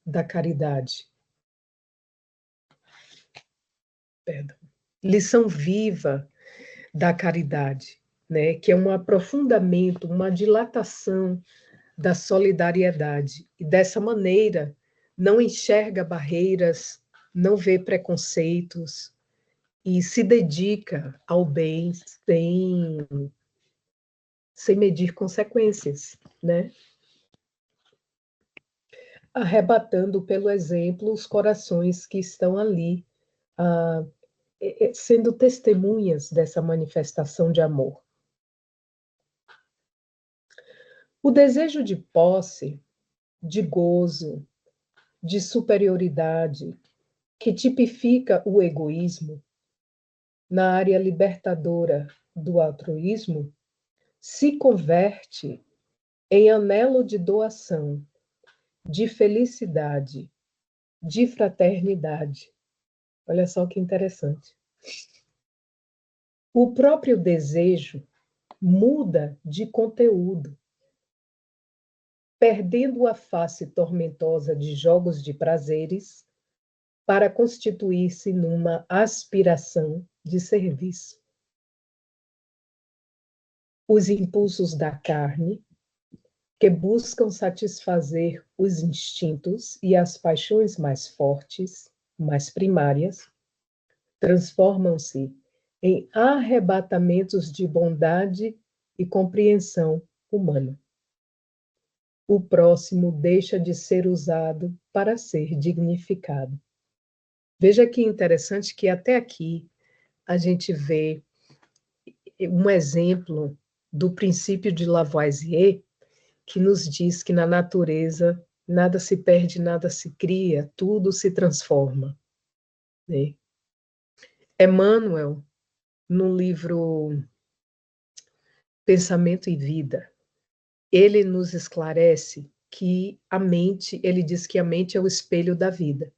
da caridade. Perdão. Lição viva da caridade, né? Que é um aprofundamento, uma dilatação da solidariedade. E dessa maneira, não enxerga barreiras, não vê preconceitos e se dedica ao bem sem medir consequências, né? Arrebatando pelo exemplo os corações que estão ali, sendo testemunhas dessa manifestação de amor. O desejo de posse, de gozo, de superioridade, que tipifica o egoísmo, na área libertadora do altruísmo, se converte em anelo de doação, de felicidade, de fraternidade. Olha só que interessante. O próprio desejo muda de conteúdo, perdendo a face tormentosa de jogos de prazeres para constituir-se numa aspiração de serviço. Os impulsos da carne, que buscam satisfazer os instintos e as paixões mais fortes, mais primárias, transformam-se em arrebatamentos de bondade e compreensão humana. O próximo deixa de ser usado para ser dignificado. Veja que interessante que até aqui a gente vê um exemplo do princípio de Lavoisier, que nos diz que na natureza nada se perde, nada se cria, tudo se transforma, né? Emmanuel, no livro Pensamento e Vida, ele nos esclarece que a mente, ele diz que a mente é o espelho da vida,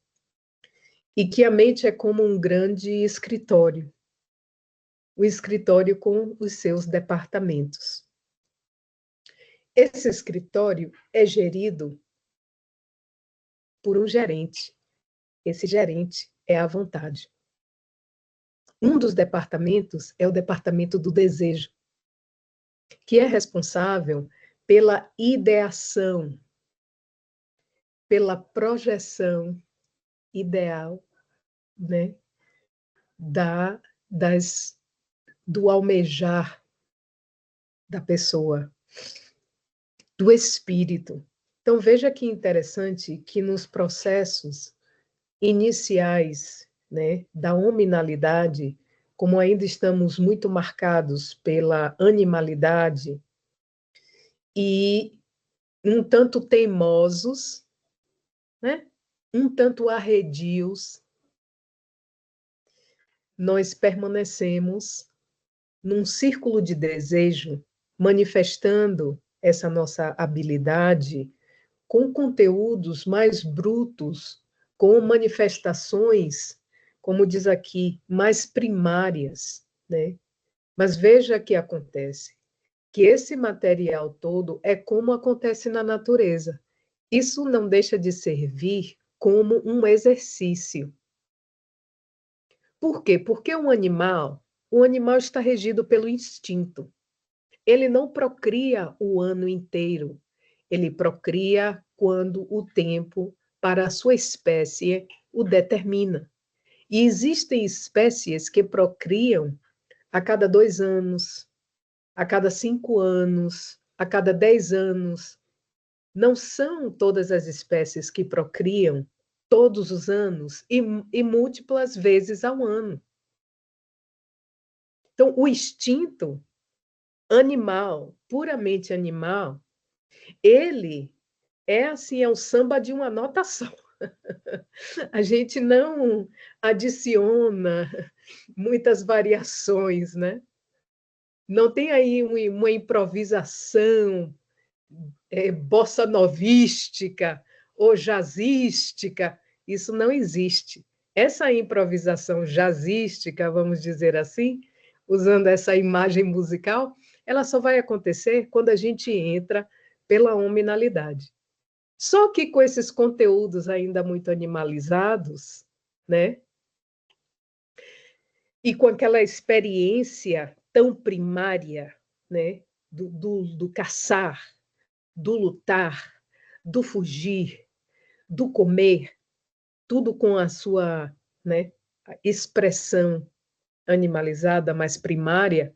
e que a mente é como um grande escritório, o escritório com os seus departamentos. Esse escritório é gerido por um gerente. Esse gerente é a vontade. Um dos departamentos é o departamento do desejo, que é responsável pela ideação, pela projeção ideal, né, do almejar da pessoa, do espírito. Então, veja que interessante que nos processos iniciais, né, da hominalidade, como ainda estamos muito marcados pela animalidade e um tanto teimosos, né, um tanto arredios, nós permanecemos num círculo de desejo, manifestando essa nossa habilidade com conteúdos mais brutos, com manifestações, como diz aqui, mais primárias, né? Mas veja o que acontece, que esse material todo é como acontece na natureza. Isso não deixa de servir como um exercício. Por quê? Porque o animal está regido pelo instinto. Ele não procria o ano inteiro. Ele procria quando o tempo para a sua espécie o determina. E existem espécies que procriam a cada 2 anos, a cada 5 anos, a cada 10 anos. Não são todas as espécies que procriam todos os anos e múltiplas vezes ao ano. Então, o instinto animal, puramente animal, ele é assim, é um samba de uma nota só. A gente não adiciona muitas variações, né? Não tem aí uma improvisação bossa novística ou jazzística, isso não existe. Essa improvisação jazzística, vamos dizer assim, usando essa imagem musical, ela só vai acontecer quando a gente entra pela hominalidade. Só que com esses conteúdos ainda muito animalizados, né? E com aquela experiência tão primária, né? Do caçar, do lutar, do fugir, do comer, tudo com a sua, né, expressão animalizada, mais primária,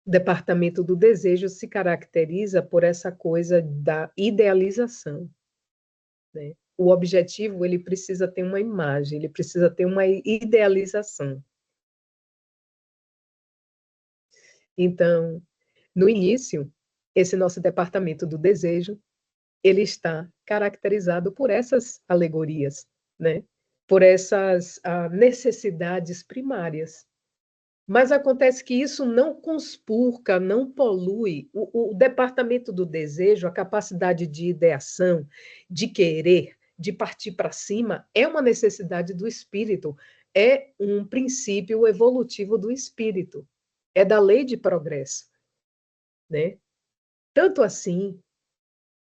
o departamento do desejo se caracteriza por essa coisa da idealização, né? O objetivo, ele precisa ter uma imagem, ele precisa ter uma idealização. Então, no início, esse nosso departamento do desejo, ele está caracterizado por essas alegorias, né? Por essas necessidades primárias. Mas acontece que isso não conspurca, não polui o departamento do desejo, a capacidade de ideação, de querer, de partir para cima, é uma necessidade do espírito, é um princípio evolutivo do espírito, é da lei de progresso, né? Tanto assim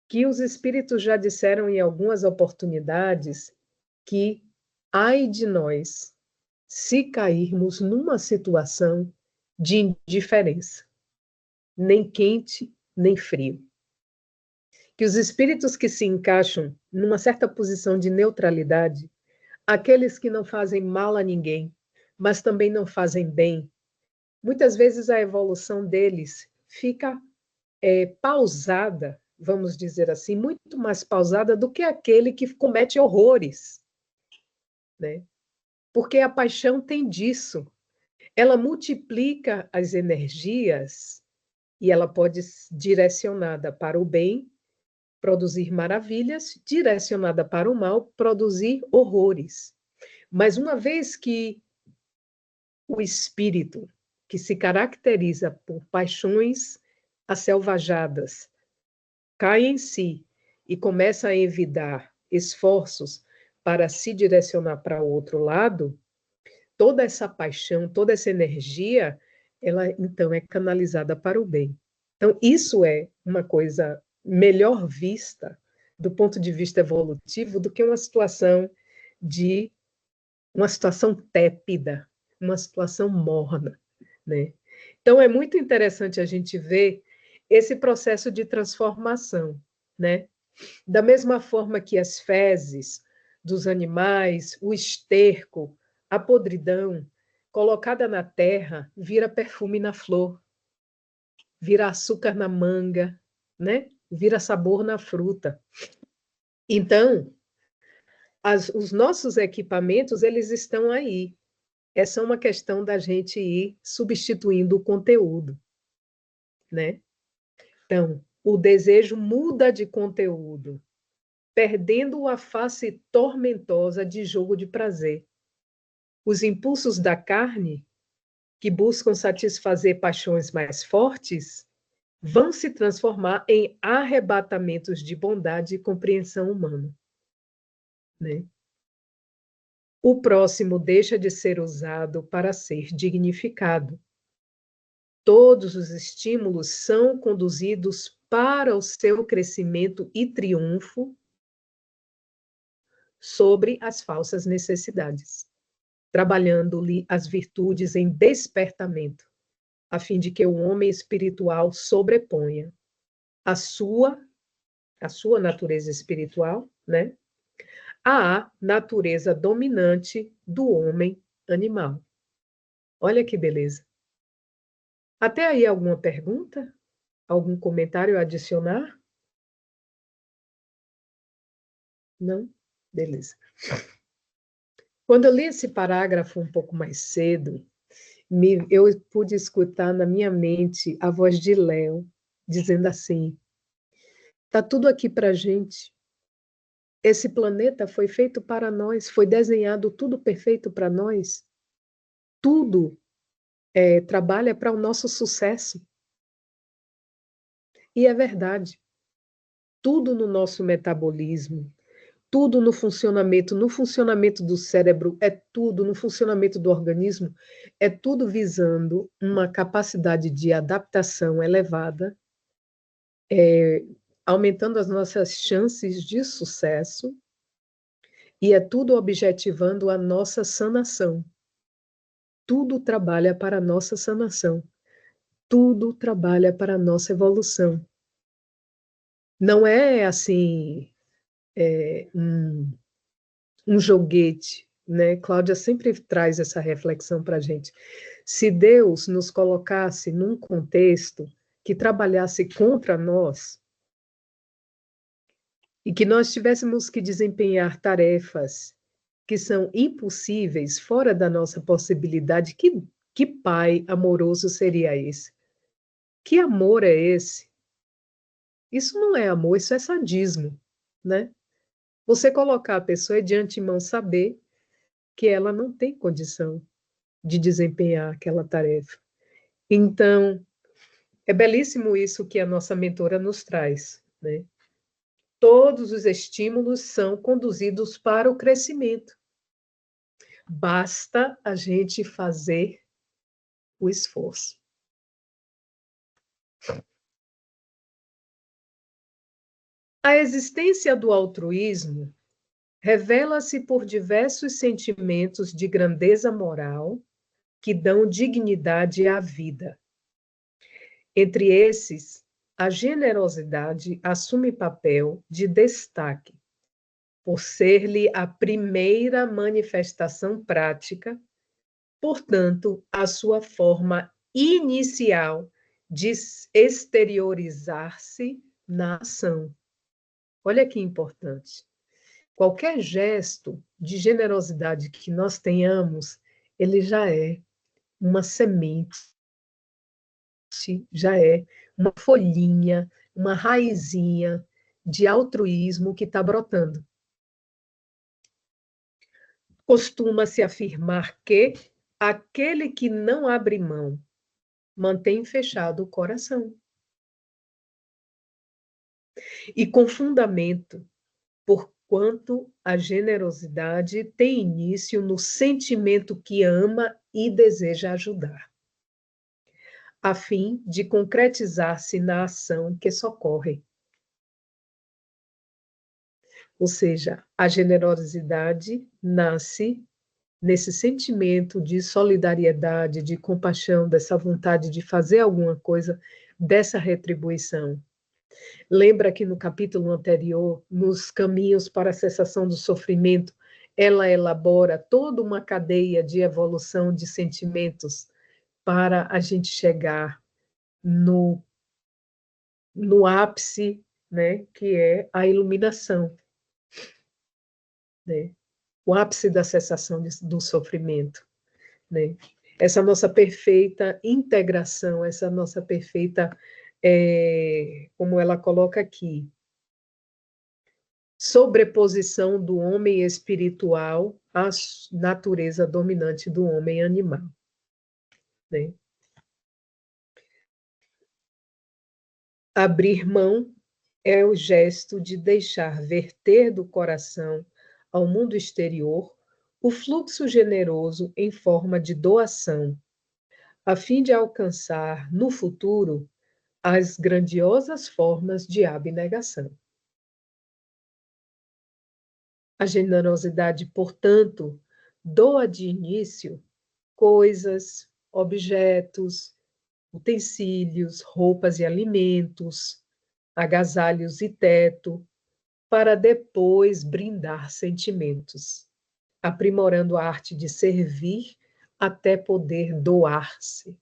que os espíritos já disseram em algumas oportunidades que ai de nós se cairmos numa situação de indiferença, nem quente, nem frio. Que os espíritos que se encaixam numa certa posição de neutralidade, aqueles que não fazem mal a ninguém, mas também não fazem bem, muitas vezes a evolução deles fica pausada, vamos dizer assim, muito mais pausada do que aquele que comete horrores, né? Porque a paixão tem disso. Ela multiplica as energias e ela pode ser direcionada para o bem, produzir maravilhas, direcionada para o mal, produzir horrores. Mas uma vez que o espírito, que se caracteriza por paixões acelvajadas, cai em si e começa a evitar esforços para se direcionar para o outro lado, toda essa paixão, toda essa energia, ela então é canalizada para o bem. Então, isso é uma coisa melhor vista do ponto de vista evolutivo do que uma situação tépida, uma situação morna, né? Então, é muito interessante a gente ver esse processo de transformação, né? Da mesma forma que as fezes dos animais, o esterco, a podridão, colocada na terra, vira perfume na flor, vira açúcar na manga, né? Vira sabor na fruta. Então, os nossos equipamentos, eles estão aí. É só uma questão da gente ir substituindo o conteúdo, né? Então, o desejo muda de conteúdo, perdendo a face tormentosa de jogo de prazer. Os impulsos da carne, que buscam satisfazer paixões mais fortes, vão se transformar em arrebatamentos de bondade e compreensão humana, né? O próximo deixa de ser usado para ser dignificado. Todos os estímulos são conduzidos para o seu crescimento e triunfo sobre as falsas necessidades, trabalhando-lhe as virtudes em despertamento, a fim de que o homem espiritual sobreponha a sua natureza espiritual, né, à natureza dominante do homem animal. Olha que beleza. Até aí alguma pergunta? Algum comentário a adicionar? Não? Beleza. Quando eu li esse parágrafo um pouco mais cedo, eu pude escutar na minha mente a voz de Léo dizendo assim: está tudo aqui para a gente. Esse planeta foi feito para nós, foi desenhado tudo perfeito para nós. Tudo trabalha para o nosso sucesso. E é verdade. Tudo no nosso metabolismo, tudo no funcionamento do cérebro, é tudo no funcionamento do organismo, é tudo visando uma capacidade de adaptação elevada, aumentando as nossas chances de sucesso, e é tudo objetivando a nossa sanação. Tudo trabalha para a nossa sanação. Tudo trabalha para a nossa evolução. Não é assim, um joguete, né? Cláudia sempre traz essa reflexão para a gente. Se Deus nos colocasse num contexto que trabalhasse contra nós, e que nós tivéssemos que desempenhar tarefas que são impossíveis, fora da nossa possibilidade, que pai amoroso seria esse? Que amor é esse? Isso não é amor, isso é sadismo, né? Você colocar a pessoa de antemão saber que ela não tem condição de desempenhar aquela tarefa. Então, é belíssimo isso que a nossa mentora nos traz, né? Todos os estímulos são conduzidos para o crescimento. Basta a gente fazer o esforço. A existência do altruísmo revela-se por diversos sentimentos de grandeza moral que dão dignidade à vida. Entre esses, a generosidade assume papel de destaque, por ser-lhe a primeira manifestação prática, portanto, a sua forma inicial de exteriorizar-se na ação. Olha que importante. Qualquer gesto de generosidade que nós tenhamos, ele já é uma semente, já é uma folhinha, uma raizinha de altruísmo que está brotando. Costuma-se afirmar que aquele que não abre mão mantém fechado o coração. E com fundamento, porquanto a generosidade tem início no sentimento que ama e deseja ajudar, a fim de concretizar-se na ação que socorre. Ou seja, a generosidade nasce nesse sentimento de solidariedade, de compaixão, dessa vontade de fazer alguma coisa, dessa retribuição. Lembra que no capítulo anterior, nos caminhos para a cessação do sofrimento, ela elabora toda uma cadeia de evolução de sentimentos para a gente chegar no ápice, né, que é a iluminação, né? O ápice da cessação do sofrimento, né? Essa nossa perfeita integração, essa nossa perfeita, como ela coloca aqui, sobreposição do homem espiritual à natureza dominante do homem animal, né? Abrir mão é o gesto de deixar verter do coração ao mundo exterior o fluxo generoso em forma de doação, a fim de alcançar, no futuro, as grandiosas formas de abnegação. A generosidade, portanto, doa de início coisas, objetos, utensílios, roupas e alimentos, agasalhos e teto, para depois brindar sentimentos, aprimorando a arte de servir até poder doar-se.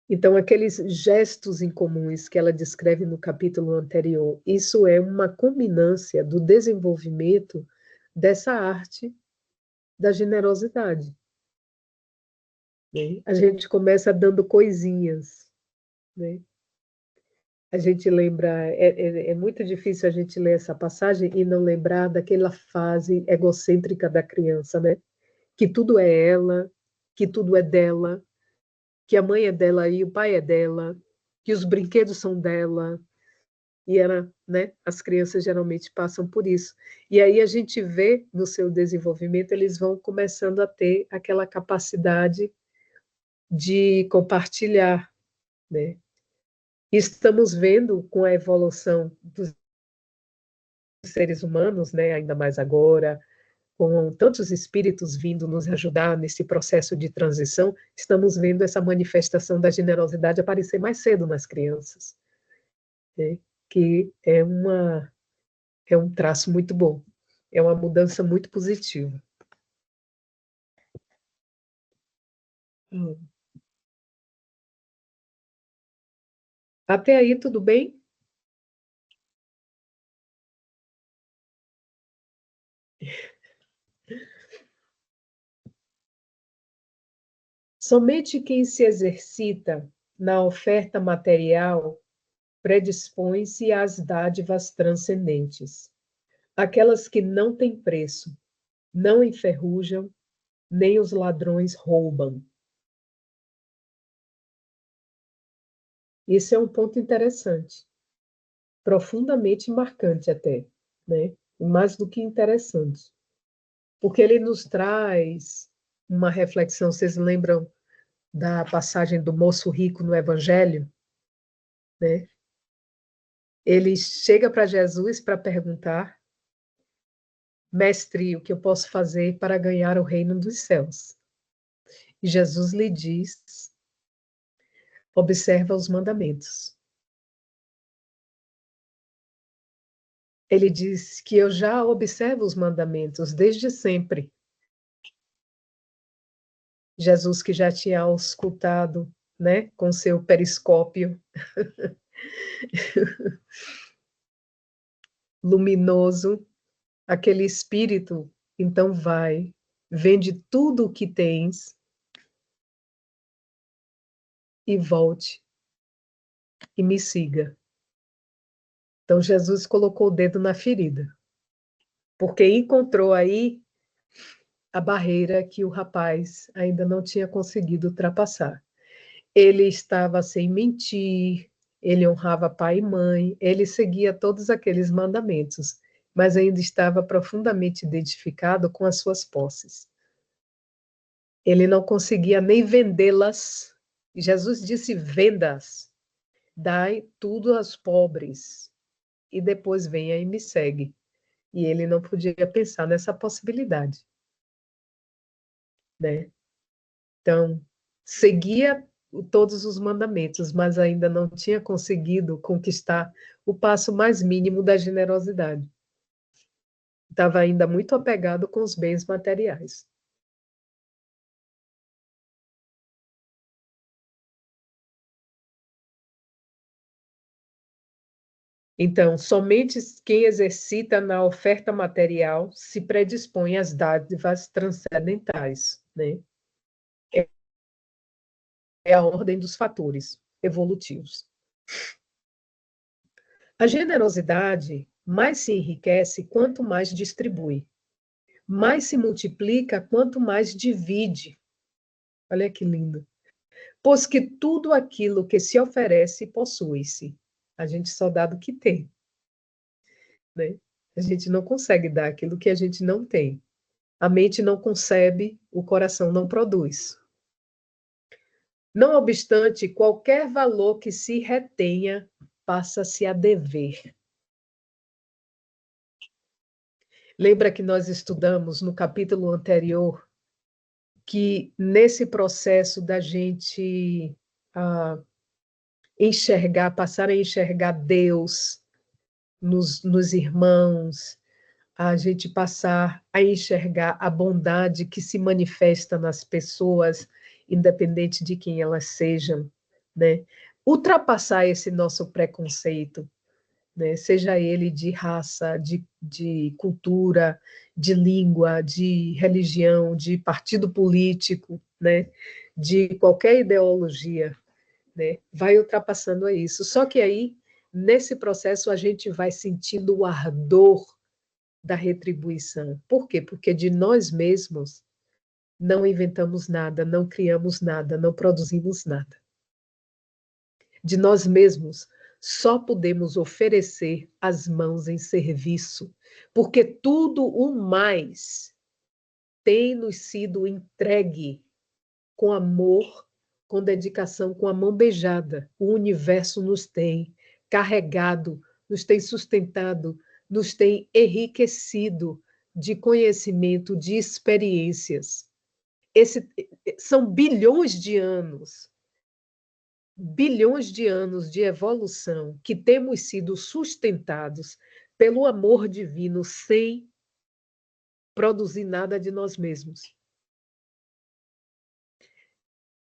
Então, aqueles gestos incomuns que ela descreve no capítulo anterior, isso é uma culminância do desenvolvimento dessa arte da generosidade. Né? A gente começa dando coisinhas, né? A gente lembra, é muito difícil a gente ler essa passagem e não lembrar daquela fase egocêntrica da criança, né? Que tudo é ela, que tudo é dela, que a mãe é dela e o pai é dela, que os brinquedos são dela, e ela, né? As crianças geralmente passam por isso. E aí a gente vê no seu desenvolvimento, eles vão começando a ter aquela capacidade de compartilhar, né? Estamos vendo com a evolução dos seres humanos, né, ainda mais agora, com tantos espíritos vindo nos ajudar nesse processo de transição, estamos vendo essa manifestação da generosidade aparecer mais cedo nas crianças, né? Que é um traço muito bom, é uma mudança muito positiva. Até aí, tudo bem? Somente quem se exercita na oferta material predispõe-se às dádivas transcendentes, aquelas que não têm preço, não enferrujam, nem os ladrões roubam. Esse é um ponto interessante, profundamente marcante até, né? Mais do que interessante, porque ele nos traz uma reflexão. Vocês lembram da passagem do moço rico no Evangelho, né? Ele chega para Jesus para perguntar: Mestre, o que eu posso fazer para ganhar o reino dos céus? E Jesus lhe diz: observa os mandamentos. Ele diz que eu já observo os mandamentos desde sempre. Jesus, que já tinha auscultado, né, com seu periscópio luminoso, aquele espírito, então vai, vende tudo o que tens e volte e me siga. Então Jesus colocou o dedo na ferida, porque encontrou aí a barreira que o rapaz ainda não tinha conseguido ultrapassar. Ele estava sem mentir, ele honrava pai e mãe, ele seguia todos aqueles mandamentos, mas ainda estava profundamente identificado com as suas posses. Ele não conseguia nem vendê-las. Jesus disse: vendas, dai tudo aos pobres, e depois venha e me segue. E ele não podia pensar nessa possibilidade, né? Então, seguia todos os mandamentos, mas ainda não tinha conseguido conquistar o passo mais mínimo da generosidade. Estava ainda muito apegado com os bens materiais. Então, somente quem exercita na oferta material se predispõe às dádivas transcendentais, né? É a ordem dos fatores evolutivos. A generosidade mais se enriquece quanto mais distribui, mais se multiplica quanto mais divide. Olha que lindo. Pois que tudo aquilo que se oferece possui-se. A gente só dá do que tem, né? A gente não consegue dar aquilo que a gente não tem. A mente não concebe, o coração não produz. Não obstante, qualquer valor que se retenha passa-se a dever. Lembra que nós estudamos no capítulo anterior que nesse processo da gente enxergar, passar a enxergar Deus nos irmãos, a gente passar a enxergar a bondade que se manifesta nas pessoas, independente de quem elas sejam, né? Ultrapassar esse nosso preconceito, né? Seja ele de raça, de cultura, de língua, de religião, de partido político, né? De qualquer ideologia, né? Vai ultrapassando a isso. Só que aí, nesse processo, a gente vai sentindo o ardor da retribuição. Por quê? Porque de nós mesmos não inventamos nada, não criamos nada, não produzimos nada. De nós mesmos só podemos oferecer as mãos em serviço, porque tudo o mais tem nos sido entregue com amor com dedicação, com a mão beijada. O universo nos tem carregado, nos tem sustentado, nos tem enriquecido de conhecimento, de experiências. São bilhões de anos de evolução que temos sido sustentados pelo amor divino sem produzir nada de nós mesmos.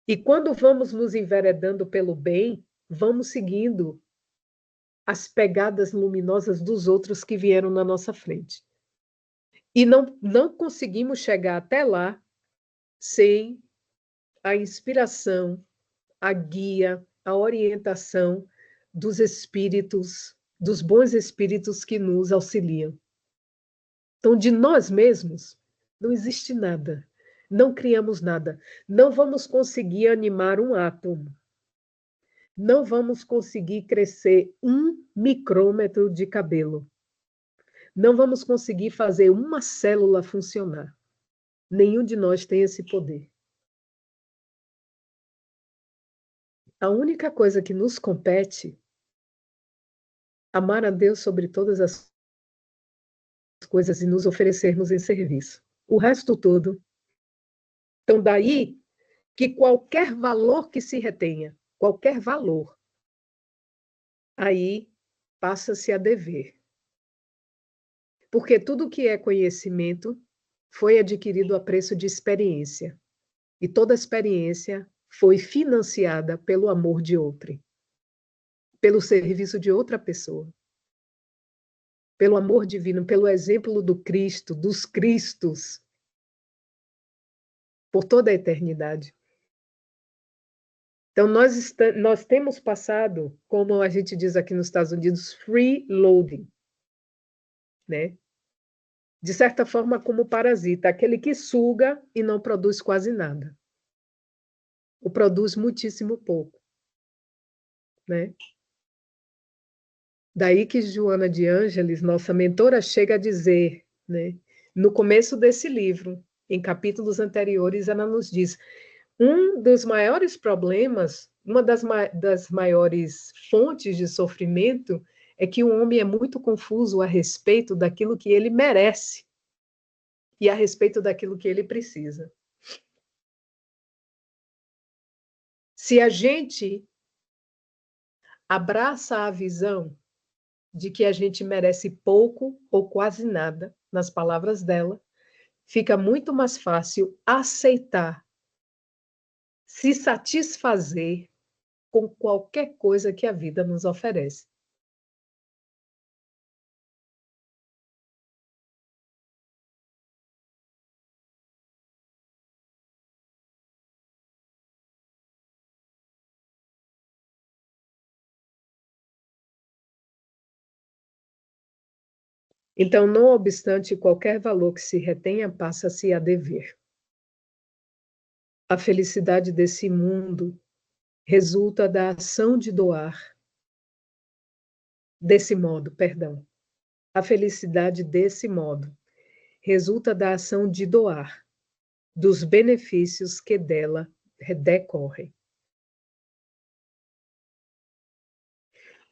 E quando vamos nos enveredando pelo bem, vamos seguindo as pegadas luminosas dos outros que vieram na nossa frente. E não conseguimos chegar até lá sem a inspiração, a guia, a orientação dos espíritos, dos bons espíritos que nos auxiliam. Então, de nós mesmos, não existe nada. Não criamos nada. Não vamos conseguir animar um átomo. Não vamos conseguir crescer 1 micrômetro de cabelo. Não vamos conseguir fazer uma célula funcionar. Nenhum de nós tem esse poder. A única coisa que nos compete é amar a Deus sobre todas as coisas e nos oferecermos em serviço. O resto todo. Então, daí que qualquer valor que se retenha, qualquer valor, aí passa-se a dever. Porque tudo que é conhecimento foi adquirido a preço de experiência. E toda experiência foi financiada pelo amor de outrem, pelo serviço de outra pessoa, pelo amor divino, pelo exemplo do Cristo, dos Cristos, por toda a eternidade. Então, nós temos passado, como a gente diz aqui nos Estados Unidos, freeloading, né? De certa forma, como parasita, aquele que suga e não produz quase nada. Ou produz muitíssimo pouco, né? Daí que Joana de Ângeles, nossa mentora, chega a dizer, né? No começo desse livro, em capítulos anteriores, ela nos diz: um dos maiores problemas, uma das maiores fontes de sofrimento é que o homem é muito confuso a respeito daquilo que ele merece e a respeito daquilo que ele precisa. Se a gente abraça a visão de que a gente merece pouco ou quase nada, nas palavras dela, fica muito mais fácil aceitar, se satisfazer com qualquer coisa que a vida nos oferece. Então, não obstante qualquer valor que se retenha, passa-se a dever. A felicidade desse mundo resulta da ação de doar. Desse modo, perdão. A felicidade desse modo resulta da ação de doar, dos benefícios que dela decorrem.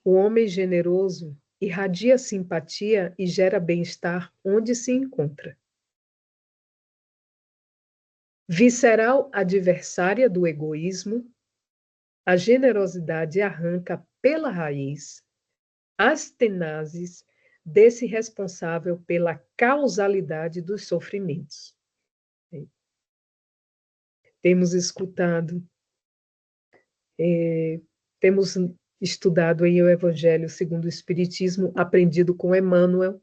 O homem generoso irradia simpatia e gera bem-estar onde se encontra. Visceral adversária do egoísmo, a generosidade arranca pela raiz as tenazes desse responsável pela causalidade dos sofrimentos. Temos escutado, temos estudado aí o Evangelho segundo o Espiritismo, aprendido com Emmanuel,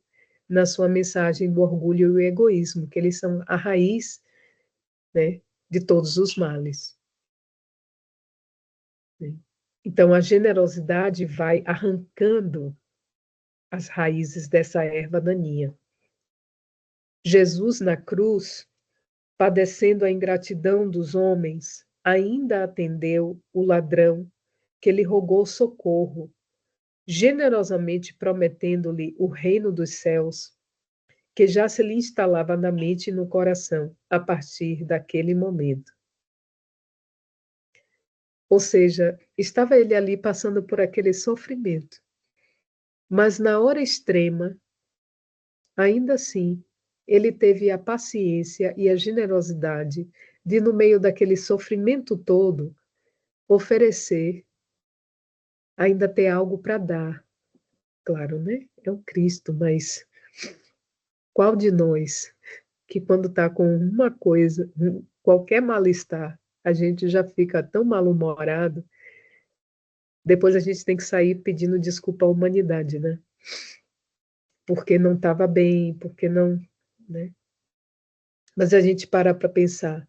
na sua mensagem do orgulho e o egoísmo, que eles são a raiz, né, de todos os males. Então, a generosidade vai arrancando as raízes dessa erva daninha. Jesus, na cruz, padecendo a ingratidão dos homens, ainda atendeu o ladrão que lhe rogou socorro, generosamente prometendo-lhe o reino dos céus, que já se lhe instalava na mente e no coração a partir daquele momento. Ou seja, estava ele ali passando por aquele sofrimento. Mas na hora extrema, ainda assim, ele teve a paciência e a generosidade de, no meio daquele sofrimento todo, oferecer, ainda ter algo para dar. Claro, né? É o Cristo, mas qual de nós que quando está com uma coisa, qualquer mal-estar, a gente já fica tão mal-humorado, depois a gente tem que sair pedindo desculpa à humanidade, né? Porque não estava bem, porque não, né? Mas a gente para pensar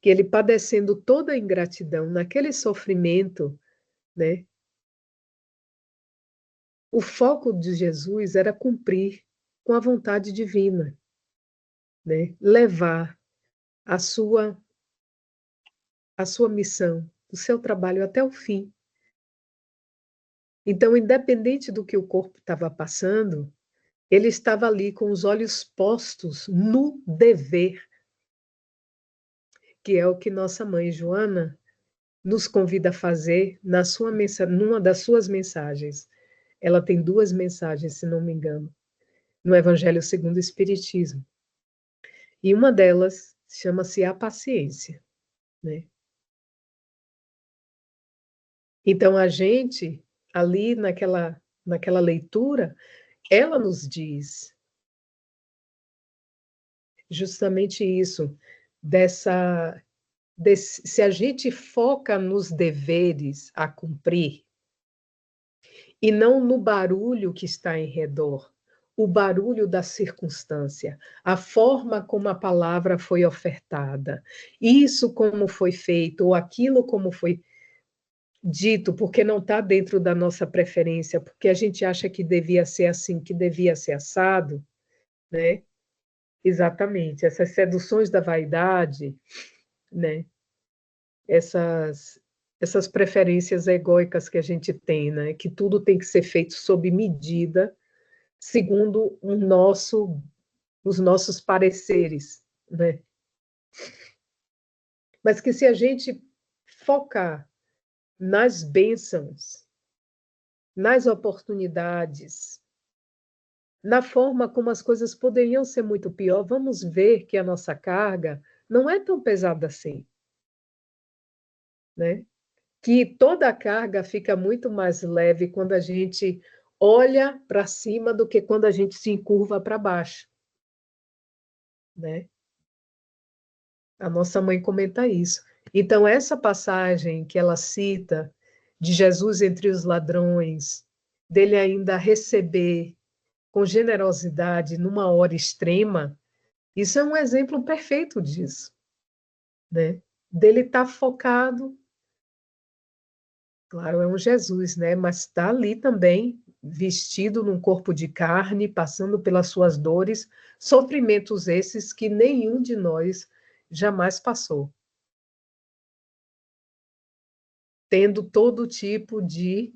que ele padecendo toda a ingratidão, naquele sofrimento, né? O foco de Jesus era cumprir com a vontade divina, né? Levar a sua missão, o seu trabalho até o fim. Então, independente do que o corpo estava passando, ele estava ali com os olhos postos no dever, que é o que nossa mãe Joana nos convida a fazer numa das suas mensagens. Ela tem duas mensagens, se não me engano, no Evangelho segundo o Espiritismo. E uma delas chama-se a paciência, né? Então, a gente, ali naquela leitura, ela nos diz justamente isso, se a gente foca nos deveres a cumprir e não no barulho que está em redor, o barulho da circunstância, a forma como a palavra foi ofertada, isso como foi feito, ou aquilo como foi dito, porque não está dentro da nossa preferência, porque a gente acha que devia ser assim, que devia ser assado, né? Exatamente, essas seduções da vaidade, né? Essas preferências egóicas que a gente tem, né? Que tudo tem que ser feito sob medida, segundo os nossos pareceres, né? Mas que se a gente focar nas bênçãos, nas oportunidades, na forma como as coisas poderiam ser muito pior, vamos ver que a nossa carga não é tão pesada assim, né? Que toda a carga fica muito mais leve quando a gente olha para cima do que quando a gente se encurva para baixo, né? A nossa mãe comenta isso. Então, essa passagem que ela cita de Jesus entre os ladrões, dele ainda receber com generosidade numa hora extrema, isso é um exemplo perfeito disso, né? Dele estar focado. Claro, é um Jesus, né? Mas está ali também, vestido num corpo de carne, passando pelas suas dores, sofrimentos esses que nenhum de nós jamais passou, tendo todo tipo de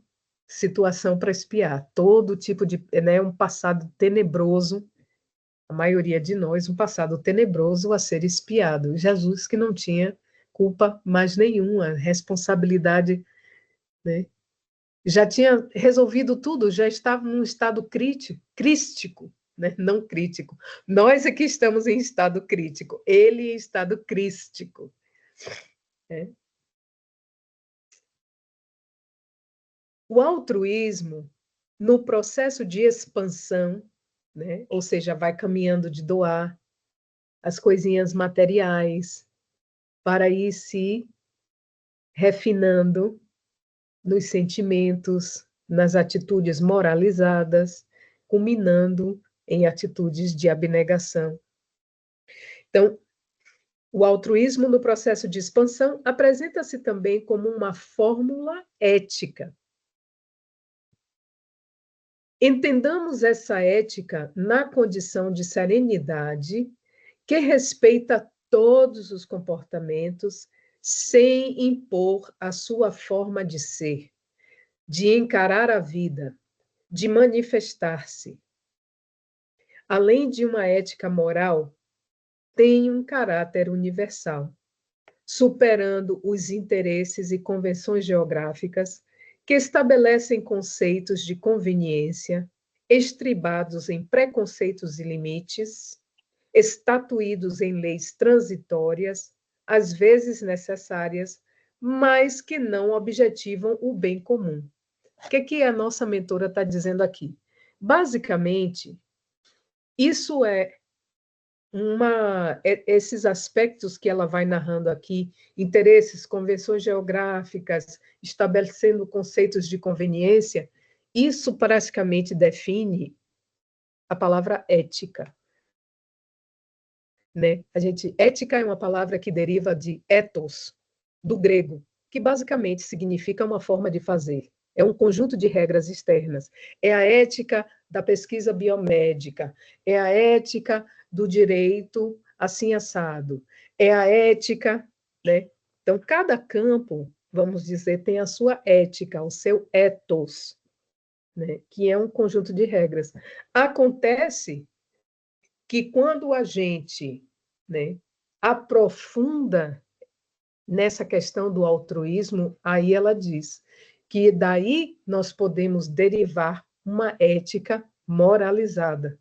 situação para espiar, todo tipo de, né, um passado tenebroso, a maioria de nós, um passado tenebroso a ser espiado. Jesus que não tinha culpa mais nenhuma, responsabilidade, né? Já tinha resolvido tudo, já estava num estado crístico, né? Não crítico. Nós é que estamos em estado crítico, ele em estado crístico. Né? O altruísmo, no processo de expansão, né? Ou seja, vai caminhando de doar as coisinhas materiais para ir se refinando nos sentimentos, nas atitudes moralizadas, culminando em atitudes de abnegação. Então, o altruísmo no processo de expansão apresenta-se também como uma fórmula ética. Entendamos essa ética na condição de serenidade, que respeita todos os comportamentos, sem impor a sua forma de ser, de encarar a vida, de manifestar-se. Além de uma ética moral, tem um caráter universal. superando os interesses e convenções geográficas que estabelecem conceitos de conveniência, estribados em preconceitos e limites, estatuídos em leis transitórias, às vezes necessárias, mas que não objetivam o bem comum. O que a nossa mentora está dizendo aqui? Basicamente, isso esses aspectos que ela vai narrando aqui, interesses, convenções geográficas, estabelecendo conceitos de conveniência, isso praticamente define a palavra ética, né? Ética é uma palavra que deriva de ethos, do grego, que basicamente significa uma forma de fazer. É um conjunto de regras externas. É a ética da pesquisa biomédica, é a ética do direito assim assado, é a ética, né? Então, cada campo, vamos dizer, tem a sua ética, o seu ethos, né? Que é um conjunto de regras. Acontece que quando a gente, né, aprofunda nessa questão do altruísmo, aí ela diz que daí nós podemos derivar uma ética moralizada.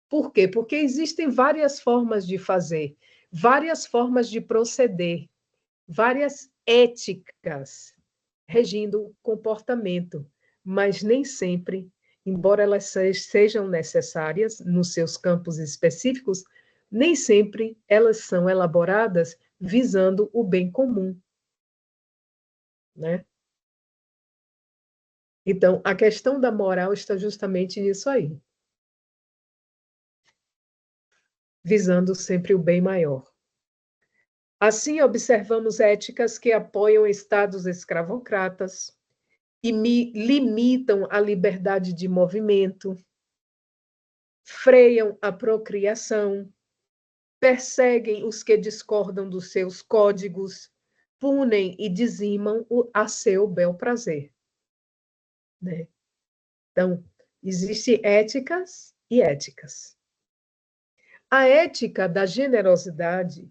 Por quê? Porque existem várias formas de fazer, várias formas de proceder, várias éticas regindo o comportamento, mas nem sempre, embora elas sejam necessárias nos seus campos específicos, nem sempre elas são elaboradas visando o bem comum, né? Então, a questão da moral está justamente nisso aí, visando sempre o bem maior. Assim, observamos éticas que apoiam estados escravocratas e limitam a liberdade de movimento, freiam a procriação, perseguem os que discordam dos seus códigos, punem e dizimam a seu bel prazer, né? Então, existem éticas e éticas. A ética da generosidade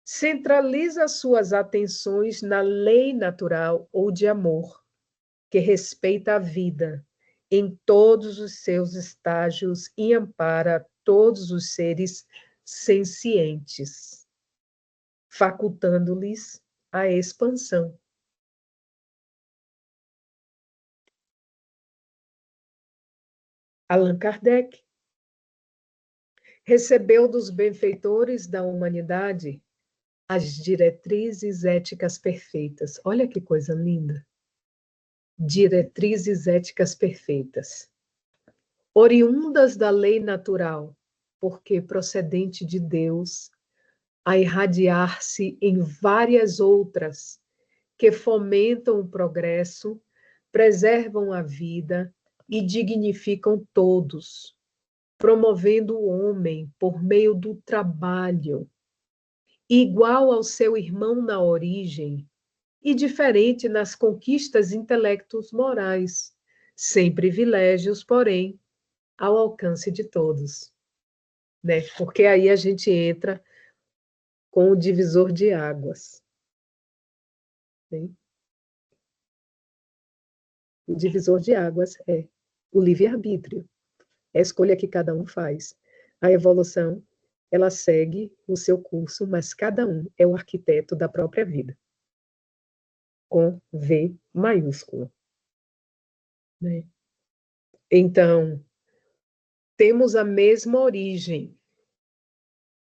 centraliza suas atenções na lei natural ou de amor, que respeita a vida em todos os seus estágios e ampara todos os seres sencientes, facultando-lhes a expansão. Allan Kardec recebeu dos benfeitores da humanidade as diretrizes éticas perfeitas. Olha que coisa linda! Diretrizes éticas perfeitas, oriundas da lei natural, porque procedente de Deus, a irradiar-se em várias outras que fomentam o progresso, preservam a vida e dignificam todos, promovendo o homem por meio do trabalho, igual ao seu irmão na origem e diferente nas conquistas intelectos morais, sem privilégios, porém, ao alcance de todos, né? Porque aí a gente entra com o divisor de águas, né? O divisor de águas é o livre-arbítrio, é a escolha que cada um faz. A evolução, ela segue o seu curso, mas cada um é o arquiteto da própria vida, com V maiúsculo, né? Então, temos a mesma origem,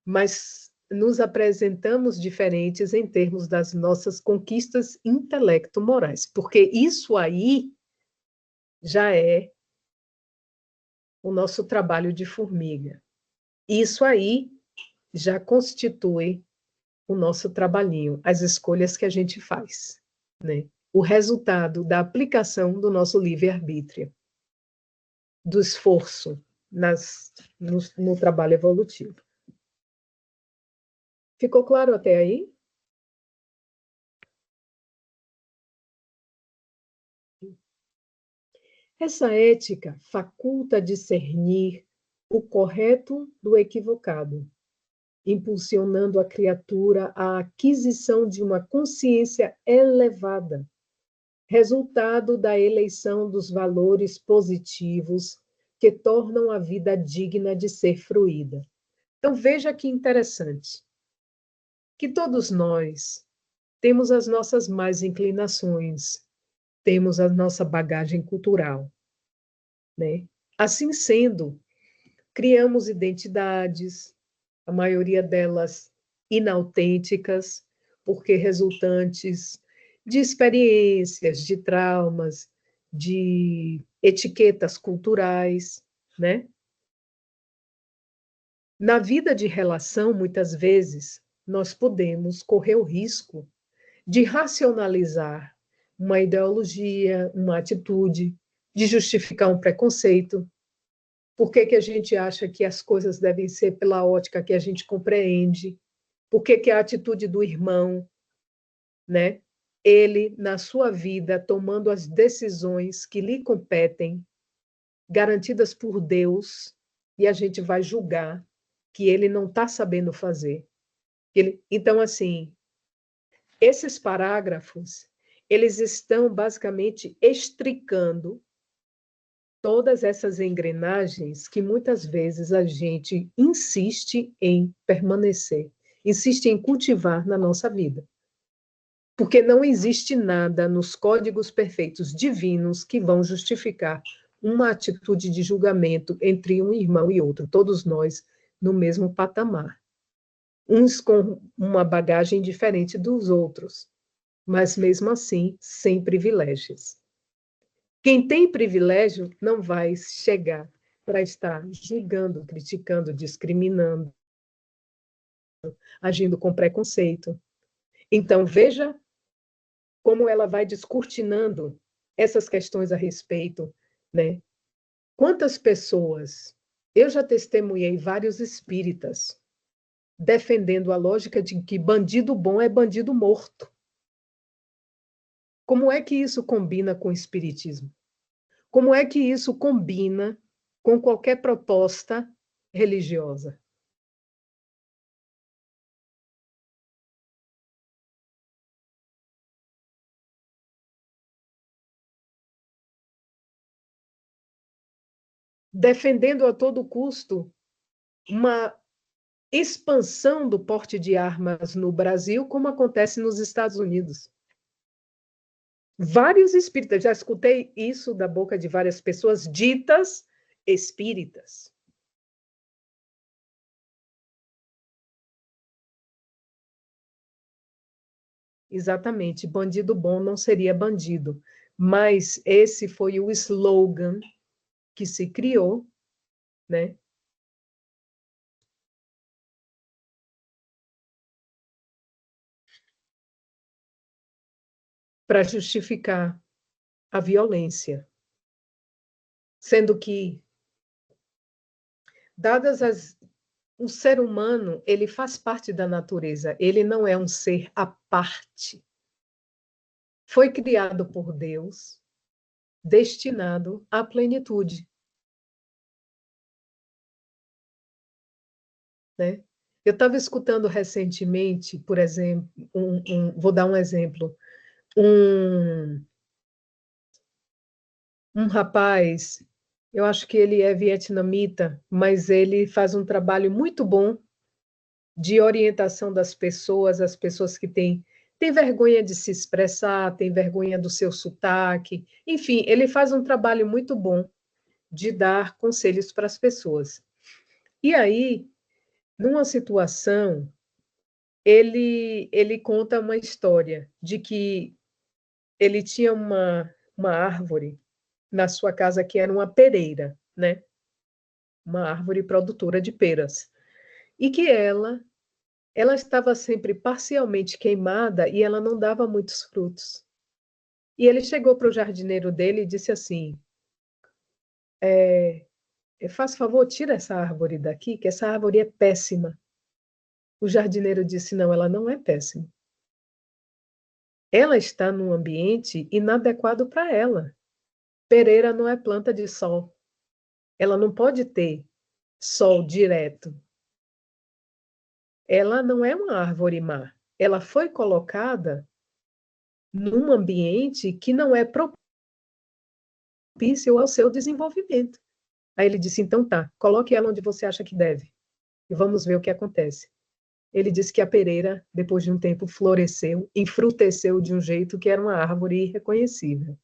mas nos apresentamos diferentes em termos das nossas conquistas intelecto-morais, porque isso aí já é o nosso trabalho de formiga. Isso aí já constitui o nosso trabalhinho, as escolhas que a gente faz, né? O resultado da aplicação do nosso livre-arbítrio, do esforço no trabalho evolutivo. Ficou claro até aí? Essa ética faculta discernir o correto do equivocado, impulsionando a criatura à aquisição de uma consciência elevada, resultado da eleição dos valores positivos que tornam a vida digna de ser fruída. Então, veja que interessante, que todos nós temos as nossas más inclinações, temos a nossa bagagem cultural, né? Assim sendo, criamos identidades, a maioria delas inautênticas, porque resultantes de experiências, de traumas, de etiquetas culturais, né? Na vida de relação, muitas vezes, nós podemos correr o risco de racionalizar uma ideologia, uma atitude, de justificar um preconceito. Por que que a gente acha que as coisas devem ser pela ótica que a gente compreende? Por que que a atitude do irmão, né? Ele, na sua vida, tomando as decisões que lhe competem, garantidas por Deus, e a gente vai julgar que ele não está sabendo fazer. Então, assim, esses parágrafos, eles estão basicamente estricando todas essas engrenagens que muitas vezes a gente insiste em permanecer, insiste em cultivar na nossa vida. Porque não existe nada nos códigos perfeitos divinos que vão justificar uma atitude de julgamento entre um irmão e outro, todos nós no mesmo patamar. Uns com uma bagagem diferente dos outros, mas mesmo assim, sem privilégios. Quem tem privilégio não vai chegar para estar julgando, criticando, discriminando, agindo com preconceito. Então, veja como ela vai descortinando essas questões a respeito, né? Quantas pessoas... Eu já testemunhei vários espíritas defendendo a lógica de que bandido bom é bandido morto. Como é que isso combina com o espiritismo? Como é que isso combina com qualquer proposta religiosa? Defendendo a todo custo uma expansão do porte de armas no Brasil, como acontece nos Estados Unidos. Vários espíritas, já escutei isso da boca de várias pessoas ditas espíritas. Exatamente, bandido bom não seria bandido, mas esse foi o slogan que se criou, né? Para justificar a violência, sendo que, dadas as... O ser humano, ele faz parte da natureza, ele não é um ser à parte. Foi criado por Deus, destinado à plenitude, né? Eu estava escutando recentemente, por exemplo, vou dar um exemplo, um, um rapaz, eu acho que ele é vietnamita, mas ele faz um trabalho muito bom de orientação das pessoas, as pessoas que têm vergonha de se expressar, têm vergonha do seu sotaque, enfim, ele faz um trabalho muito bom de dar conselhos para as pessoas. E aí, numa situação, ele conta uma história de que ele tinha uma árvore na sua casa que era uma pereira, né? Uma árvore produtora de peras. E que ela estava sempre parcialmente queimada e ela não dava muitos frutos. E ele chegou para o jardineiro dele e disse assim: faz favor, tira essa árvore daqui, que essa árvore é péssima. O jardineiro disse: não, ela não é péssima. Ela está num ambiente inadequado para ela. Pereira não é planta de sol. Ela não pode ter sol direto. ela não é uma árvore má. Ela foi colocada num ambiente que não é propício ao seu desenvolvimento. Aí ele disse, então tá, coloque ela onde você acha que deve. E vamos ver o que acontece. Ele disse que a pereira, depois de um tempo, floresceu, enfruteceu de um jeito que era uma árvore irreconhecível.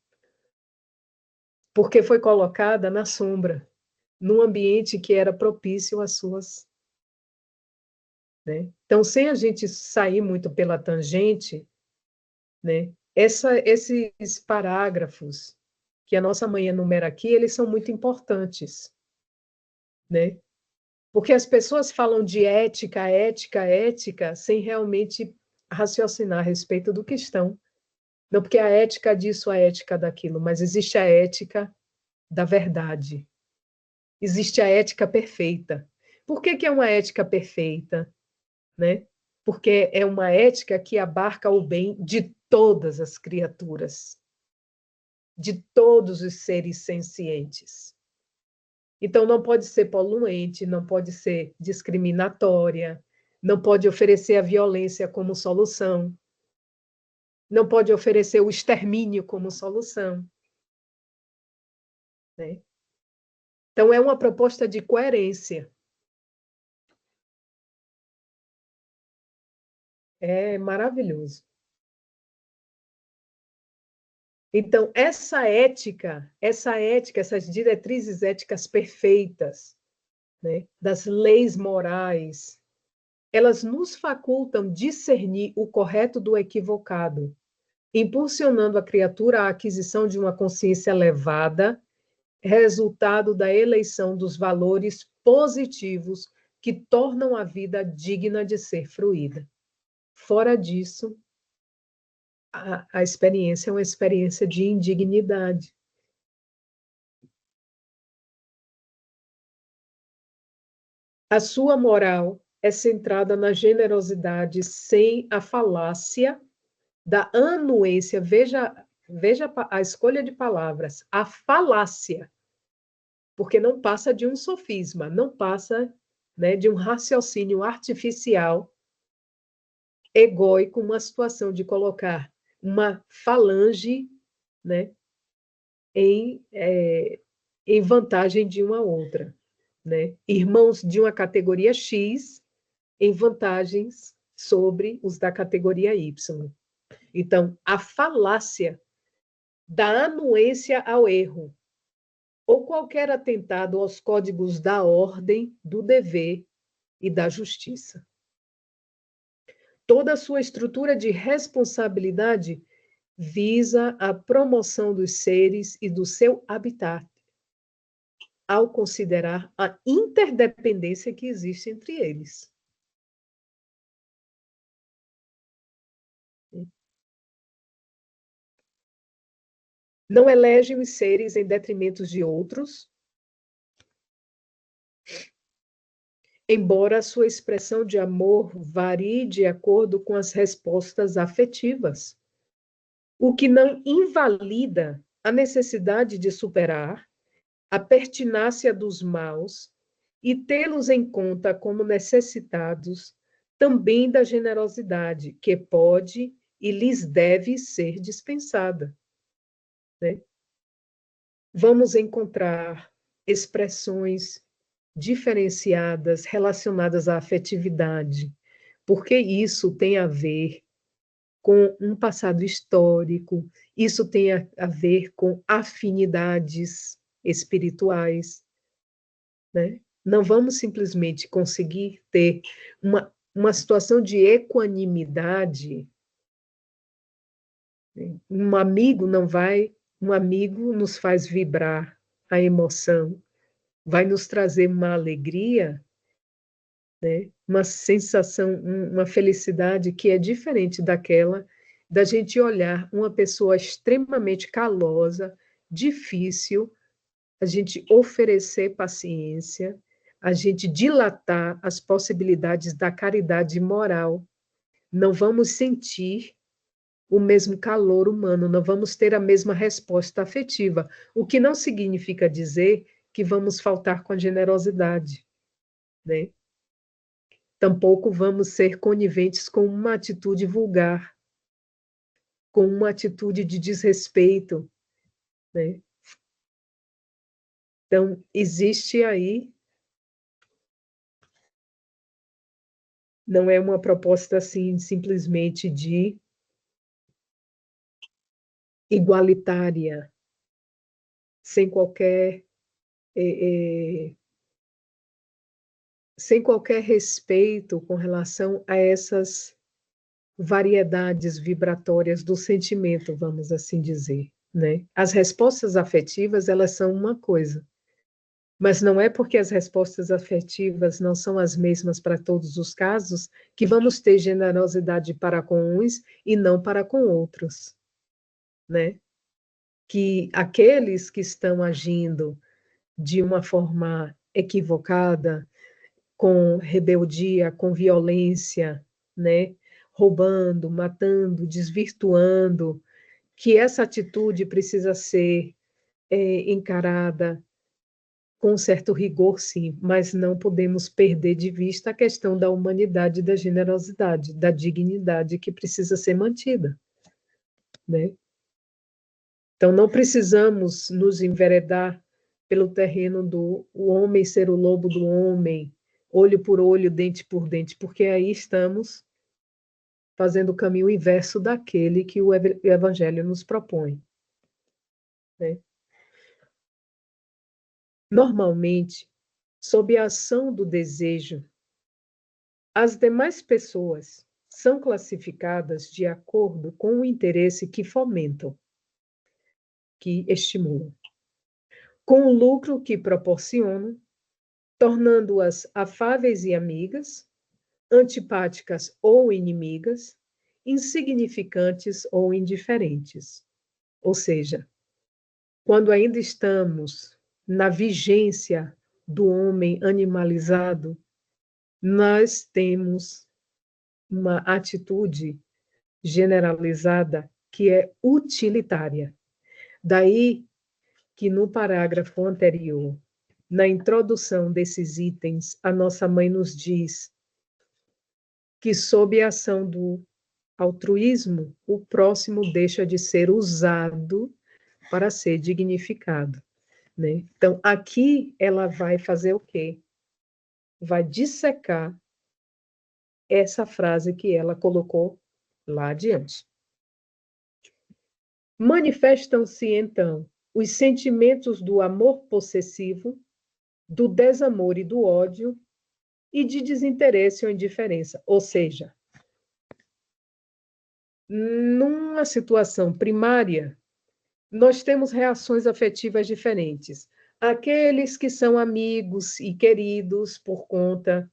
Porque foi colocada na sombra, num ambiente que era propício às suas... Né? Então, sem a gente sair muito pela tangente, né, esses parágrafos que a nossa mãe enumera aqui, eles são muito importantes, né? Porque as pessoas falam de ética, ética, ética, sem realmente raciocinar a respeito do que estão. Não porque a ética disso, a ética daquilo, mas existe a ética da verdade. Existe a ética perfeita. Por que que é uma ética perfeita? Né? Porque é uma ética que abarca o bem de todas as criaturas, de todos os seres sencientes. Então, não pode ser poluente, não pode ser discriminatória, não pode oferecer a violência como solução, não pode oferecer o extermínio como solução. Né? Então, é uma proposta de coerência. É maravilhoso. Então, essas diretrizes éticas perfeitas, né, das leis morais, elas nos facultam discernir o correto do equivocado, impulsionando a criatura à aquisição de uma consciência elevada, resultado da eleição dos valores positivos que tornam a vida digna de ser fruída. Fora disso, a experiência é uma experiência de indignidade. A sua moral é centrada na generosidade sem a falácia da anuência. Veja a escolha de palavras, a falácia, porque não passa de um sofisma, não passa, né, de um raciocínio artificial, egóico, uma situação de colocar uma falange, né, em, em vantagem de uma outra. Né? Irmãos de uma categoria X em vantagens sobre os da categoria Y. Então, a falácia da anuência ao erro, ou qualquer atentado aos códigos da ordem, do dever e da justiça. Toda a sua estrutura de responsabilidade visa a promoção dos seres e do seu habitat, ao considerar a interdependência que existe entre eles. Não elegem os seres em detrimento de outros, embora a sua expressão de amor varie de acordo com as respostas afetivas, o que não invalida a necessidade de superar a pertinácia dos maus e tê-los em conta como necessitados também da generosidade, que pode e lhes deve ser dispensada. Né? Vamos encontrar expressões diferenciadas relacionadas à afetividade, porque isso tem a ver com um passado histórico, isso tem a ver com afinidades espirituais, né? Não vamos simplesmente conseguir ter uma situação de equanimidade. Né? Um amigo nos faz vibrar a emoção, vai nos trazer uma alegria, né? Uma sensação, uma felicidade que é diferente daquela da gente olhar uma pessoa extremamente calosa, difícil, a gente oferecer paciência, a gente dilatar as possibilidades da caridade moral. Não vamos sentir o mesmo calor humano, não vamos ter a mesma resposta afetiva, o que não significa dizer que vamos faltar com a generosidade, né? Tampouco vamos ser coniventes com uma atitude vulgar, com uma atitude de desrespeito, né? Então, existe aí, não é uma proposta assim, simplesmente de igualitária, sem qualquer, sem qualquer respeito com relação a essas variedades vibratórias do sentimento, vamos assim dizer, né? As respostas afetivas, elas são uma coisa, mas não é porque as respostas afetivas não são as mesmas para todos os casos que vamos ter generosidade para com uns e não para com outros, né? Que aqueles que estão agindo de uma forma equivocada, com rebeldia, com violência, né? Roubando, matando, desvirtuando, que essa atitude precisa ser encarada com certo rigor, sim, mas não podemos perder de vista a questão da humanidade, da generosidade, da dignidade que precisa ser mantida, né? Então, não precisamos nos enveredar pelo terreno do o homem ser o lobo do homem, olho por olho, dente por dente, porque aí estamos fazendo o caminho inverso daquele que o Evangelho nos propõe, né? Normalmente, sob a ação do desejo, as demais pessoas são classificadas de acordo com o interesse que fomentam, que estimulam, com o lucro que proporcionam, tornando-as afáveis e amigas, antipáticas ou inimigas, insignificantes ou indiferentes. Ou seja, quando ainda estamos na vigência do homem animalizado, nós temos uma atitude generalizada que é utilitária. Daí que no parágrafo anterior, na introdução desses itens, a nossa mãe nos diz que, sob a ação do altruísmo, o próximo deixa de ser usado para ser dignificado, né? Então, aqui ela vai fazer o quê? Vai dissecar essa frase que ela colocou lá adiante. Manifestam-se, então, os sentimentos do amor possessivo, do desamor e do ódio, e de desinteresse ou indiferença. Ou seja, numa situação primária, nós temos reações afetivas diferentes. Aqueles que são amigos e queridos por conta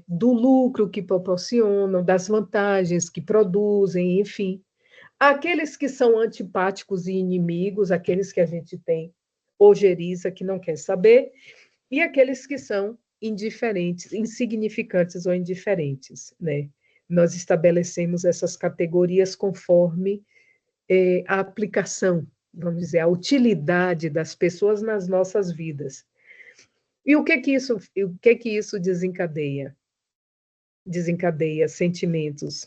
do lucro que proporcionam, das vantagens que produzem, enfim. Aqueles que são antipáticos e inimigos, aqueles que a gente tem ojeriza, que não quer saber, e aqueles que são indiferentes, insignificantes ou indiferentes, né? Nós estabelecemos essas categorias conforme a aplicação, vamos dizer, a utilidade das pessoas nas nossas vidas. E o que que isso desencadeia? Desencadeia sentimentos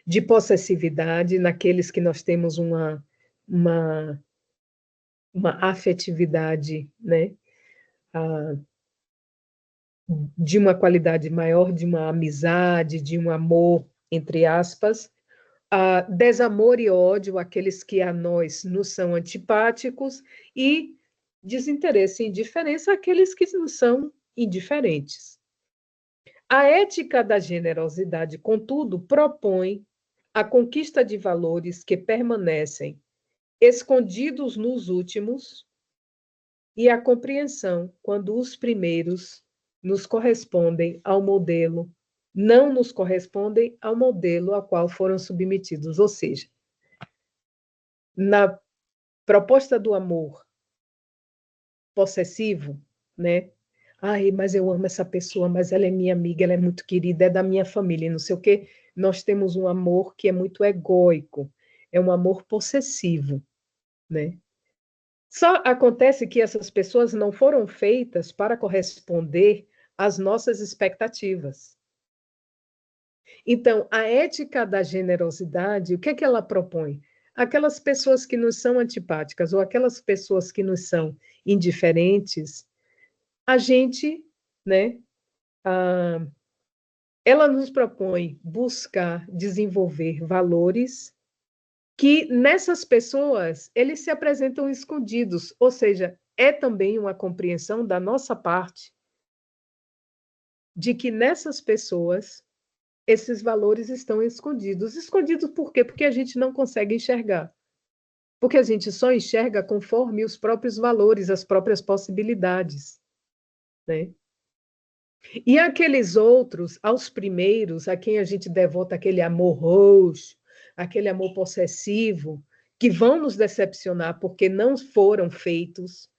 de possessividade naqueles que nós temos uma, uma afetividade, né? De uma qualidade maior, de uma amizade, de um amor, entre aspas, desamor e ódio, aqueles que a nós nos são antipáticos, e desinteresse e indiferença, aqueles que nos são indiferentes. A ética da generosidade, contudo, propõe a conquista de valores que permanecem escondidos nos últimos e a compreensão quando os primeiros nos correspondem ao modelo, não nos correspondem ao modelo ao qual foram submetidos. Ou seja, na proposta do amor possessivo, né? Ai, mas eu amo essa pessoa, mas ela é minha amiga, ela é muito querida, é da minha família, não sei o quê. Nós temos um amor que é muito egóico, é um amor possessivo, né? Só acontece que essas pessoas não foram feitas para corresponder as nossas expectativas. Então, a ética da generosidade, o que é que ela propõe? Aquelas pessoas que nos são antipáticas ou aquelas pessoas que nos são indiferentes, a gente, né, ela nos propõe buscar desenvolver valores que nessas pessoas eles se apresentam escondidos, ou seja, é também uma compreensão da nossa parte de que nessas pessoas esses valores estão escondidos. Escondidos por quê? Porque a gente não consegue enxergar. Porque a gente só enxerga conforme os próprios valores, as próprias possibilidades, né? E aqueles outros, aos primeiros, a quem a gente devota aquele amor roxo, aquele amor possessivo, que vão nos decepcionar porque não foram feitos,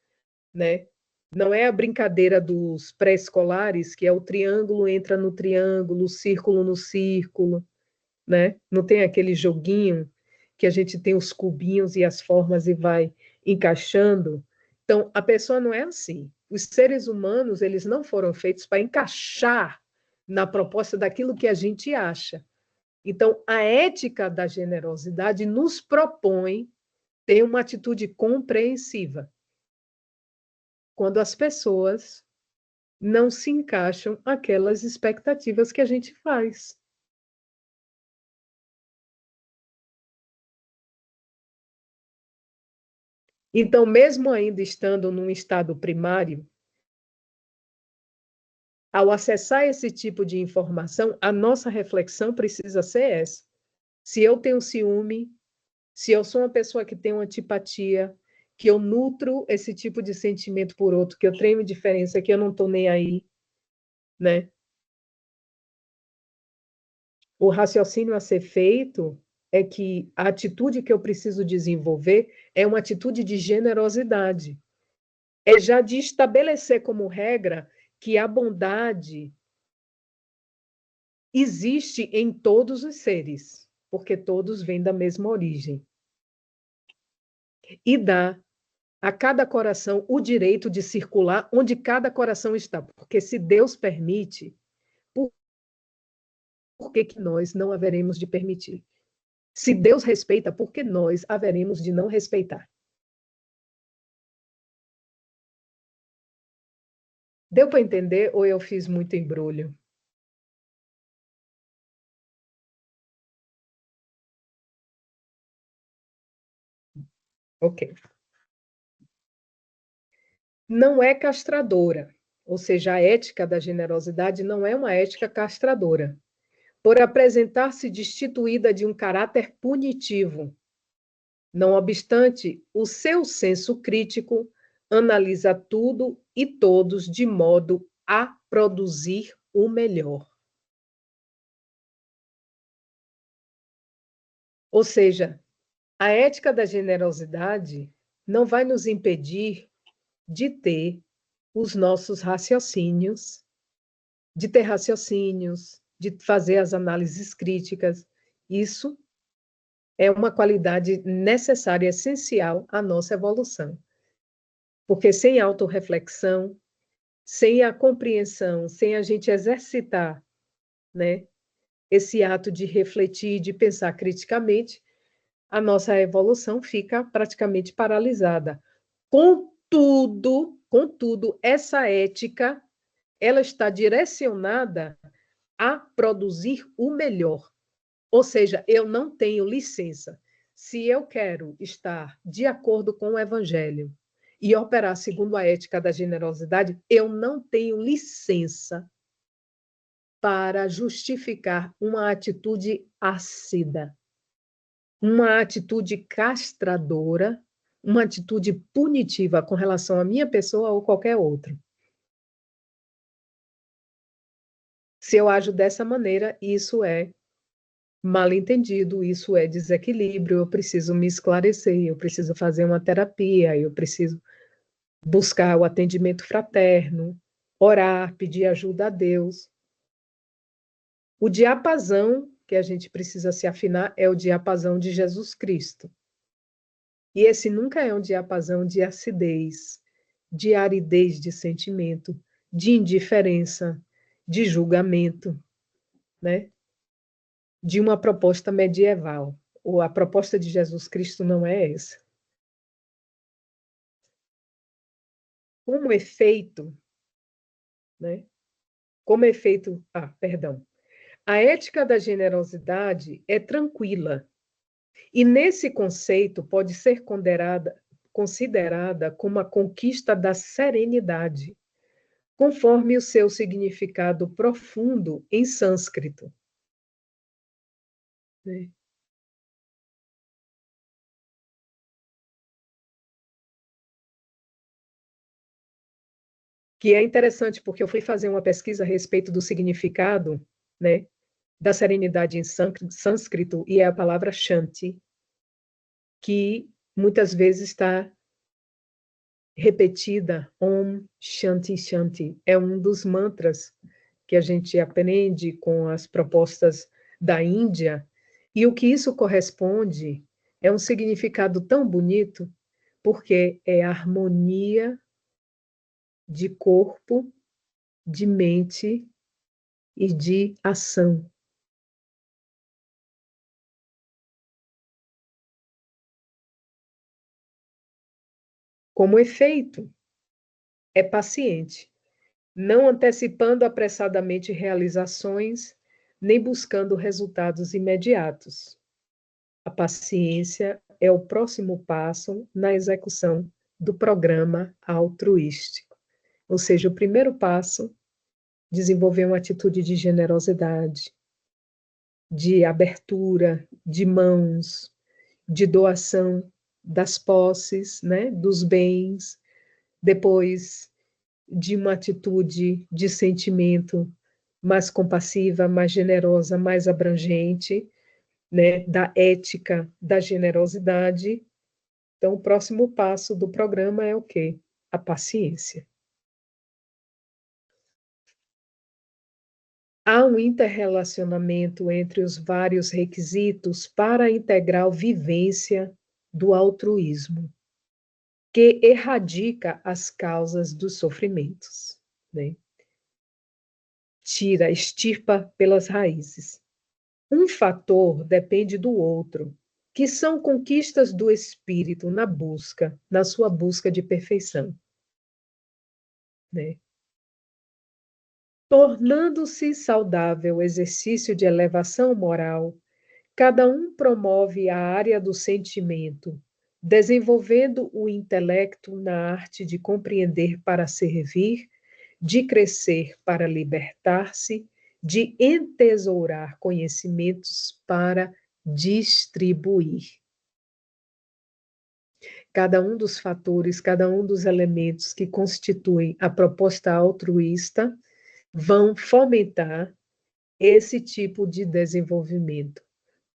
né? Não é a brincadeira dos pré-escolares, que é o triângulo entra no triângulo, o círculo no círculo, né? Não tem aquele joguinho que a gente tem os cubinhos e as formas e vai encaixando. Então, a pessoa não é assim. Os seres humanos, eles não foram feitos para encaixar na proposta daquilo que a gente acha. Então, a ética da generosidade nos propõe ter uma atitude compreensiva. Quando as pessoas não se encaixam aquelas expectativas que a gente faz. Então, mesmo ainda estando num estado primário, ao acessar esse tipo de informação, a nossa reflexão precisa ser essa. Se eu tenho ciúme, se eu sou uma pessoa que tem uma antipatia, que eu nutro esse tipo de sentimento por outro, que eu tenho diferença, que eu não estou nem aí, né? O raciocínio a ser feito é que a atitude que eu preciso desenvolver é uma atitude de generosidade. É já de estabelecer como regra que a bondade existe em todos os seres, porque todos vêm da mesma origem. E dá a cada coração o direito de circular onde cada coração está, porque se Deus permite, por que que nós não haveremos de permitir? Se Deus respeita, por que nós haveremos de não respeitar? Deu para entender ou eu fiz muito embrulho? Ok. Não é castradora, ou seja, a ética da generosidade não é uma ética castradora, por apresentar-se destituída de um caráter punitivo. Não obstante, o seu senso crítico analisa tudo e todos de modo a produzir o melhor. Ou seja, a ética da generosidade não vai nos impedir de ter os nossos raciocínios, de ter raciocínios, de fazer as análises críticas. Isso é uma qualidade necessária, essencial à nossa evolução. Porque sem autorreflexão, sem a compreensão, sem a gente exercitar, né, esse ato de refletir, de pensar criticamente, a nossa evolução fica praticamente paralisada. Contudo, essa ética, ela está direcionada a produzir o melhor. Ou seja, eu não tenho licença. Se eu quero estar de acordo com o Evangelho e operar segundo a ética da generosidade, eu não tenho licença para justificar uma atitude ácida, uma atitude castradora, uma atitude punitiva com relação à minha pessoa ou qualquer outro. Se eu ajo dessa maneira, isso é mal entendido, isso é desequilíbrio, eu preciso me esclarecer, eu preciso fazer uma terapia, eu preciso buscar o atendimento fraterno, orar, pedir ajuda a Deus. O diapasão que a gente precisa se afinar é o diapasão de Jesus Cristo. E esse nunca é um diapasão de acidez, de aridez de sentimento, de indiferença, de julgamento, né? De uma proposta medieval. Ou a proposta de Jesus Cristo não é essa. Como efeito, né? Como efeito, perdão. A ética da generosidade é tranquila, e nesse conceito pode ser considerada como a conquista da serenidade, conforme o seu significado profundo em sânscrito, né? Que é interessante porque eu fui fazer uma pesquisa a respeito do significado, né, da serenidade em sânscrito, e é a palavra shanti, que muitas vezes está repetida, Om Shanti Shanti. É um dos mantras que a gente aprende com as propostas da Índia, e o que isso corresponde é um significado tão bonito, porque é harmonia de corpo, de mente e de ação. Como efeito, é paciente, não antecipando apressadamente realizações, nem buscando resultados imediatos. A paciência é o próximo passo na execução do programa altruístico. Ou seja, o primeiro passo, desenvolver uma atitude de generosidade, de abertura de mãos, de doação das posses, né, dos bens, depois de uma atitude de sentimento mais compassiva, mais generosa, mais abrangente, né, da ética, da generosidade. Então, o próximo passo do programa é o quê? A paciência. Há um interrelacionamento entre os vários requisitos para a integral vivência do altruísmo, que erradica as causas dos sofrimentos, né? Tira, extirpa pelas raízes. Um fator depende do outro, que são conquistas do espírito na sua busca de perfeição, né? Tornando-se saudável o exercício de elevação moral, cada um promove a área do sentimento, desenvolvendo o intelecto na arte de compreender para servir, de crescer para libertar-se, de entesourar conhecimentos para distribuir. Cada um dos fatores, cada um dos elementos que constituem a proposta altruísta vão fomentar esse tipo de desenvolvimento.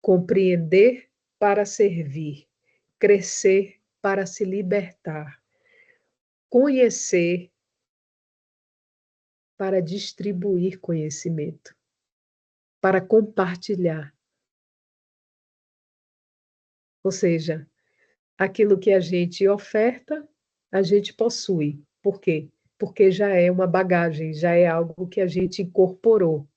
Compreender para servir, crescer para se libertar, conhecer para distribuir conhecimento, para compartilhar. Ou seja, aquilo que a gente oferta, a gente possui. Por quê? Porque já é uma bagagem, já é algo que a gente incorporou.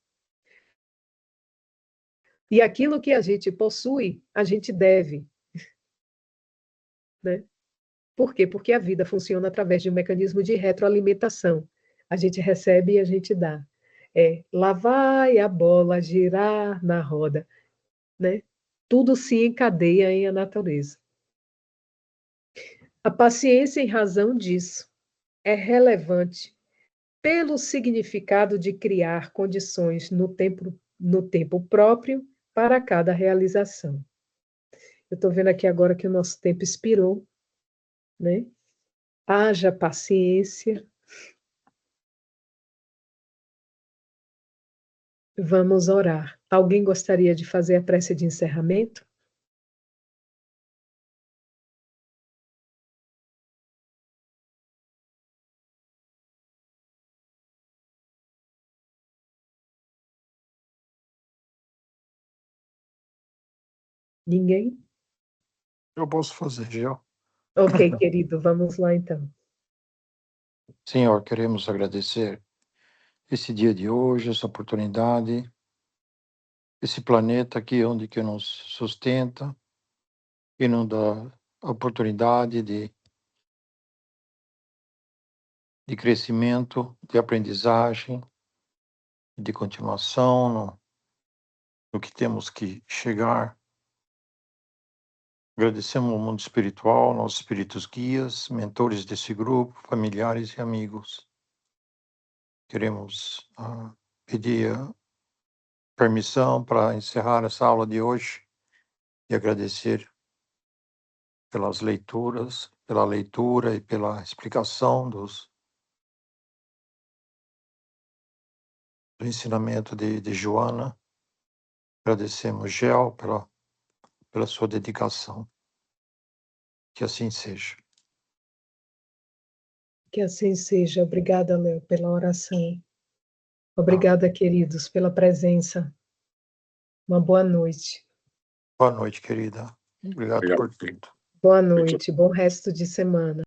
E aquilo que a gente possui, a gente deve, né? Por quê? Porque a vida funciona através de um mecanismo de retroalimentação. A gente recebe e a gente dá. Lá vai a bola girar na roda, né? Tudo se encadeia em a natureza. A paciência, em razão disso, é relevante pelo significado de criar condições no tempo próprio para cada realização. Eu estou vendo aqui agora que o nosso tempo expirou, né? Haja paciência. Vamos orar. Alguém gostaria de fazer a prece de encerramento? Ninguém? Eu posso fazer, Gel. Ok, querido, vamos lá então. Senhor, queremos agradecer esse dia de hoje, essa oportunidade, esse planeta aqui onde que nos sustenta e nos dá a oportunidade de crescimento, de aprendizagem, de continuação no que temos que chegar. Agradecemos ao mundo espiritual, nossos espíritos guias, mentores desse grupo, familiares e amigos. Queremos pedir permissão para encerrar essa aula de hoje e agradecer pelas leituras, pela leitura e pela explicação do ensinamento de Joana. Agradecemos, Gel, pela sua dedicação. Que assim seja. Que assim seja. Obrigada, Léo, pela oração. Obrigada, queridos, pela presença. Uma boa noite. Boa noite, querida. Obrigado por tudo. Boa noite, bom resto de semana.